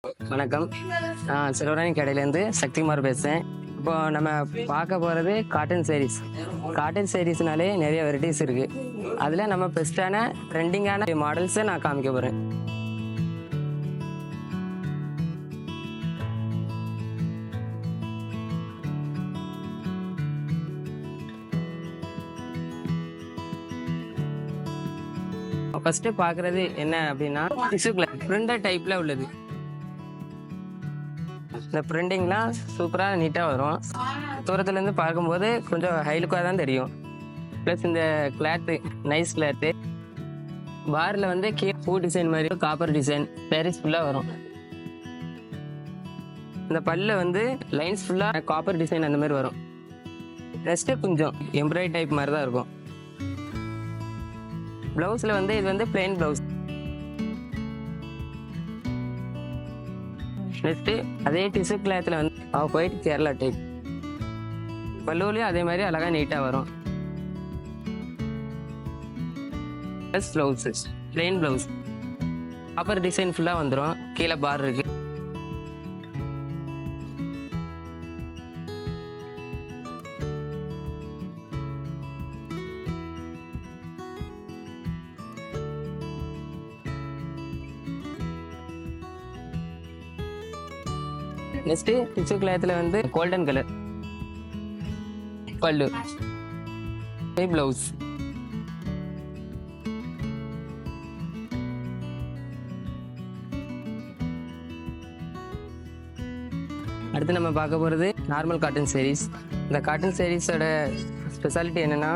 வணக்கம். நான் செல்வராணி கடையிலேருந்து சக்திகுமார் பேசுகிறேன். இப்போ நம்ம பார்க்க போகிறது காட்டன் சாரீஸ். காட்டன் சாரீஸ்னாலே நிறைய வெரைட்டிஸ் இருக்குது. அதில் நம்ம பெஸ்ட்டான ட்ரெண்டிங்கான மாடல்ஸை நான் காமிக்க போகிறேன். ஃபஸ்ட்டு பார்க்குறது என்ன அப்படின்னா டிஷ்யூ பிரிண்டர் டைப்பில் உள்ளது. இந்த பிரிண்டிங்லாம் சூப்பராக நீட்டாக வரும். தூரத்துலேருந்து பார்க்கும்போது கொஞ்சம் ஹைலுக்காக தான் தெரியும். ப்ளஸ் இந்த கிளாத்து நைஸ் கிளாத்து. பாரில் வந்து பூ டிசைன் மாதிரி காப்பர் டிசைன் சாரீஸ் ஃபுல்லாக வரும். இந்த பல்ல வந்து லைன்ஸ் ஃபுல்லாக காப்பர் டிசைன் அந்த மாதிரி வரும். நெக்ஸ்ட்டு கொஞ்சம் எம்ப்ராய்டரி டைப் மாதிரி தான் இருக்கும். ப்ளவுஸில் வந்து இது வந்து பிளெயின் ப்ளவுஸ். நெக்ஸ்ட்டு அதே டிஷ்யூ கிளாத்தில் வந்து ஒயிட் கேரளா டைப். பல்லுவலையும் அதே மாதிரி அழகாக நீட்டாக வரும். Plus blouse plain blouse copper design ஃபுல்லாக வந்துடும். கீழே பார் இருக்கு. நெக்ஸ்ட்டு டிஷ்யூ கிளாத்தில் வந்து கோல்டன் கலர் பல்லு ப்ளவுஸ். அடுத்து நம்ம பார்க்க போகிறது நார்மல் காட்டன் சாரீஸ். இந்த காட்டன் சாரீஸோட ஸ்பெஷாலிட்டி என்னென்னா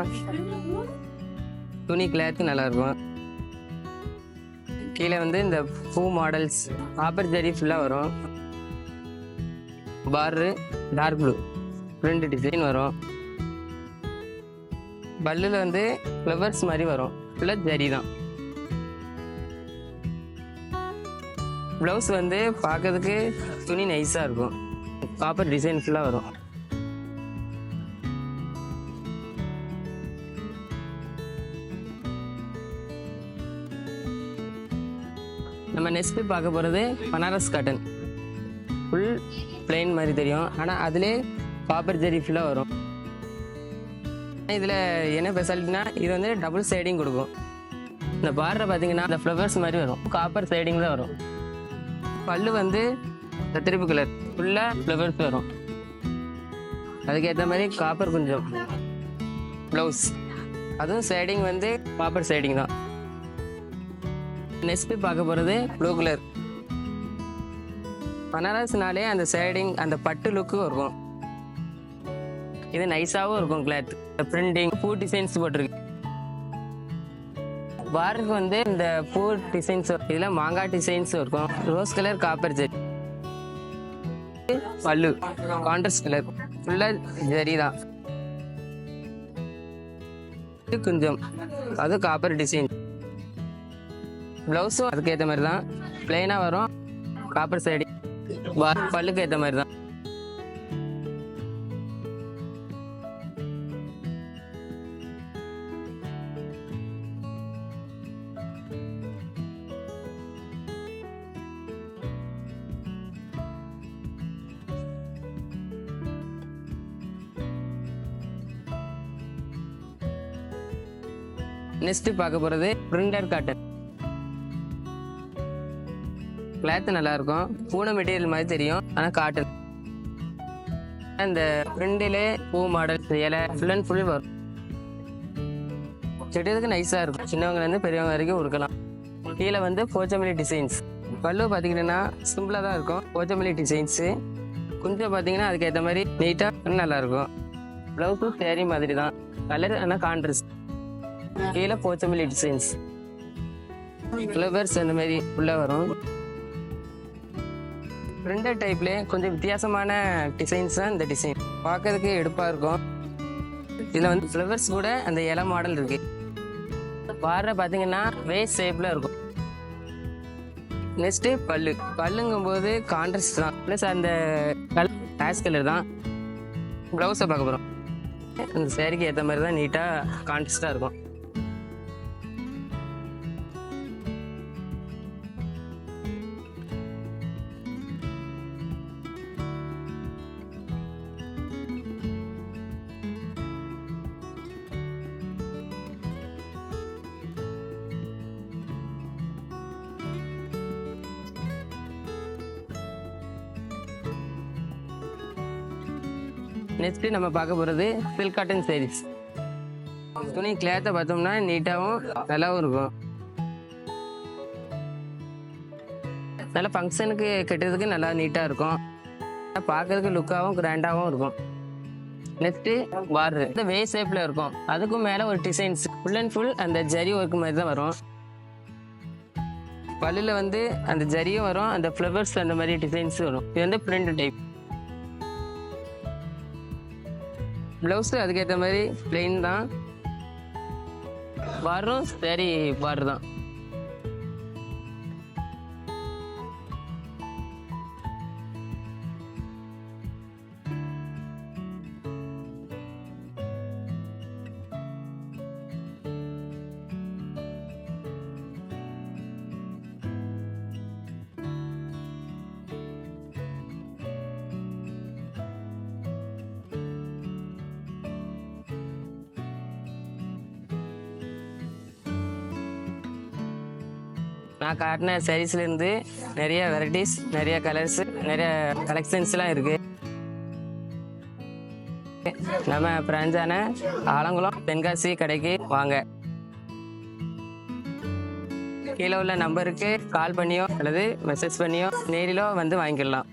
துணி கிளாத்து நல்லாயிருக்கும். கீழே வந்து இந்த பூ மாடல்ஸ் காப்பர் ஜரி ஃபுல்லாக வரும். பாரு டார்க் ப்ளூ பிரிண்ட் டிசைன் வரும். பல்லில் வந்து ஃப்ளவர்ஸ் மாதிரி வரும். ஃபுல்லாக ஜரி தான். ப்ளவுஸ் வந்து பார்க்கறதுக்கு துணி நைஸாக இருக்கும். காப்பர் டிசைன் ஃபுல்லாக வரும். நம்ம நெக்ஸ்ட்டு பார்க்க போகிறது பனாரஸ் காட்டன். ஃபுல் பிளெயின் மாதிரி தெரியும், ஆனால் அதிலே காப்பர் ஜெரி ஃபுல்லாக வரும். இதில் என்ன ஸ்பெஷாலிட்டினா இது வந்து டபுள் சைடிங் கொடுக்கும். இந்த பார்டரை பார்த்தீங்கன்னா இந்த ஃப்ளவர்ஸ் மாதிரி வரும். காப்பர் சைடிங் தான் வரும். பல்லு வந்து திருப்பு கலர் ஃபுல்லாக ஃப்ளவர்ஸ் வரும். அதுக்கேற்ற மாதிரி காப்பர் கொஞ்சம் ப்ளவுஸ் அதுவும் சைடிங் வந்து காப்பர் சைடிங் தான். நெக்ஸ்ட்டு பார்க்க போகிறது ப்ளூ கலர். பனாரஸ்னாலே அந்த சைடிங் அந்த பட்டு லுக்கு இருக்கும். இது நைஸாகவும் இருக்கும். கிளாத் பிரிண்டிங் பூ டிசைன்ஸ் போட்டிருக்கு. பாருக்கு வந்து இந்த பூ டிசைன்ஸ் இதில் மாங்காய் டிசைன்ஸ் இருக்கும். ரோஸ் கலர் காப்பர் ஜெரி. பல்லு கான்ட்ராஸ்ட் கலர் ஃபுல்லாக ஜரி தான். கொஞ்சம் அது காப்பர் டிசைன். ப்ளவுஸும் அதுக்கேற்ற மாதிரி தான் பிளெயினாக வரும். காப்பர் சைடிங் பல்லுக்கு ஏற்ற மாதிரி தான். நெக்ஸ்ட் பார்க்க போகிறது பிரிண்டர் காட்டன். கிளாத் நல்லா இருக்கும். பூனை மெட்டீரியல் மாதிரி தெரியும், ஆனால் காட்டன். இந்த பிரிண்டிலே பூ மாடல் இலை ஃபுல் அண்ட் ஃபுல் வரும். செடியதுக்கு நைஸாக இருக்கும். சின்னவங்கலேருந்து பெரியவங்க வரைக்கும் உருக்கலாம். கீழே வந்து போச்சமல்லி டிசைன்ஸ். பல்லு பார்த்தீங்கன்னா சிம்பிளாக தான் இருக்கும். போச்சமல்லி டிசைன்ஸு கொஞ்சம் பார்த்தீங்கன்னா அதுக்கேற்ற மாதிரி நீட்டாக நல்லாயிருக்கும். ப்ளவுஸும் சேரீ மாதிரி தான். கலர் ஆனால் கான்ட்ராஸ்ட். கீழே போச்சமல்லி டிசைன்ஸ் ஃப்ளவர்ஸ் அந்த மாதிரி உள்ளே வரும். பிரிண்டர் டைப்லேயே கொஞ்சம் வித்தியாசமான டிசைன்ஸ் தான் இந்த டிசைன். பார்க்கறதுக்கு எடுப்பாக இருக்கும். இதில் வந்து ஃப்ளவர்ஸ் கூட அந்த இலை மாடல் இருக்கு. பாடுற பார்த்தீங்கன்னா வேஸ்ட் ஷேப்பில் இருக்கும். நெக்ஸ்ட்டு பல்லுங்கும் போது கான்ட்ராஸ்ட் தான். ப்ளஸ் அந்த கலர் ஆஷ் கலர் தான். ப்ளவுஸை பார்க்க போகிறோம். அந்த சேரீக்கு ஏற்ற மாதிரி தான் நீட்டாக கான்ட்ராஸ்டாக இருக்கும். நெக்ஸ்ட் நம்ம பார்க்க போகிறது சில்க் காட்டன் sarees. துணி கிளாத்தை பார்த்தோம்னா நீட்டாகவும் நல்லாவும் இருக்கும். நல்லா ஃபங்க்ஷனுக்கு கட்டுறதுக்கு நல்லா நீட்டாக இருக்கும். பார்க்கறதுக்கு லுக்காகவும் கிராண்டாகவும் இருக்கும். நெக்ஸ்ட்டு பார்டர் இந்த வே ஷேப்பில் இருக்கும். அதுக்கும் மேலே ஒரு டிசைன்ஸ் ஃபுல் அண்ட் ஃபுல் அந்த ஜரி ஒர்க் மாதிரி தான் வரும். பல்லில் வந்து அந்த ஜரியும் வரும், அந்த ஃப்ளவர்ஸ் அந்த மாதிரி டிசைன்ஸ் வரும். இது வந்து பிரிண்ட் டைப். ப்ளவுஸு அதுக்கேற்ற மாதிரி பிளெயின் தான் வரும். சரி பார்டர் தான். நான் காட்டின சாரீஸ்லேருந்து நிறைய வெரைட்டிஸ், நிறைய கலர்ஸ், நிறைய கலெக்ஷன்ஸ்லாம் இருக்குது. நம்ம பிரான்ச்சான ஆலங்குளம் தென்காசி கடைக்கு வாங்க. கீழே உள்ள நம்பருக்கு கால் பண்ணியோ அல்லது மெசேஜ் பண்ணியோ நேரிலோ வந்து வாங்கிக்கலாம்.